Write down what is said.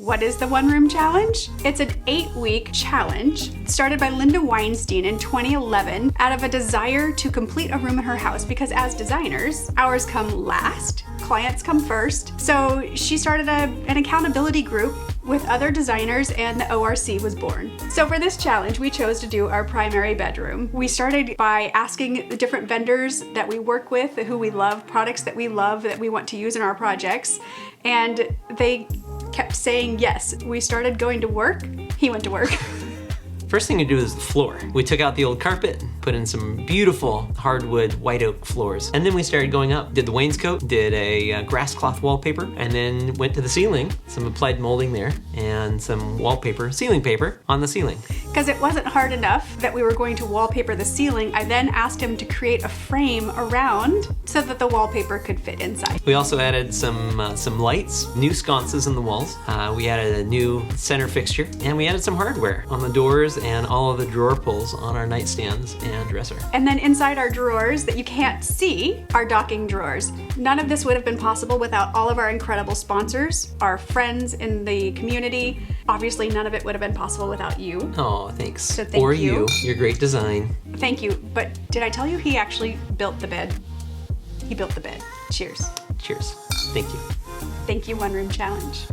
What is the One Room Challenge? It's an 8-week challenge started by Linda Weinstein in 2011 out of a desire to complete a room in her house because as designers, ours come last, clients come first. So she started an accountability group with other designers and the ORC was born. So for this challenge, we chose to do our primary bedroom. We started by asking the different vendors that we work with, who we love, products that we love, that we want to use in our projects, and they kept saying yes. We started going to work. He went to work. First thing to do is the floor. We took out the old carpet, put in some beautiful hardwood white oak floors, and then we started going up. Did the wainscot, did a grasscloth wallpaper, and then went to the ceiling, some applied molding there, and some wallpaper, ceiling paper on the ceiling. Because it wasn't hard enough that we were going to wallpaper the ceiling, I then asked him to create a frame around so that the wallpaper could fit inside. We also added some lights, new sconces in the walls. We added a new center fixture, and we added some hardware on the doors and all of the drawer pulls on our nightstands and dresser. And then inside our drawers that you can't see are docking drawers. None of this would have been possible without all of our incredible sponsors, our friends in the community. Obviously, none of it would have been possible without you. Oh, thanks. So thank or you. Your great design. Thank you. But did I tell you he actually built the bed? He built the bed. Cheers. Cheers. Thank you. Thank you, One Room Challenge.